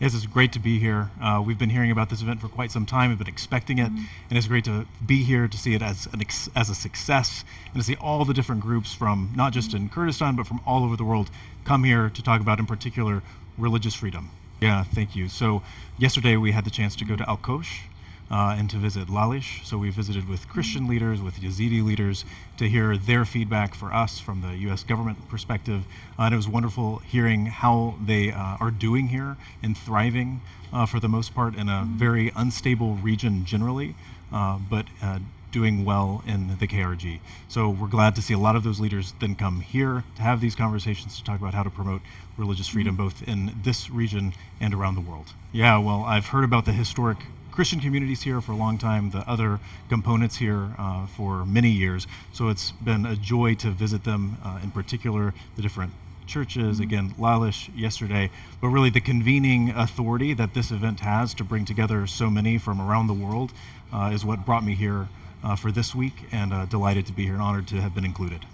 Yes, it's great to be here. We've been hearing about this event for quite some time. We've been expecting it, and it's great to be here to see it as a success, and to see all the different groups from not just in Kurdistan, but from all over the world come here to talk about, in particular, religious freedom. Yeah, thank you. So yesterday we had the chance to go to Al-Kosh and to visit Lalish. So we visited with Christian leaders, with Yazidi leaders, to hear their feedback for us from the U.S. government perspective. And it was wonderful hearing how they are doing here and thriving for the most part in a very unstable region generally, but doing well in the KRG. So we're glad to see a lot of those leaders then come here to have these conversations to talk about how to promote religious freedom both in this region and around the world. Yeah, well, I've heard about the historic Christian communities here for a long time, the other components here for many years. So it's been a joy to visit them, in particular the different churches, again, Lalish yesterday, but really the convening authority that this event has to bring together so many from around the world is what brought me here for this week, and delighted to be here and honored to have been included.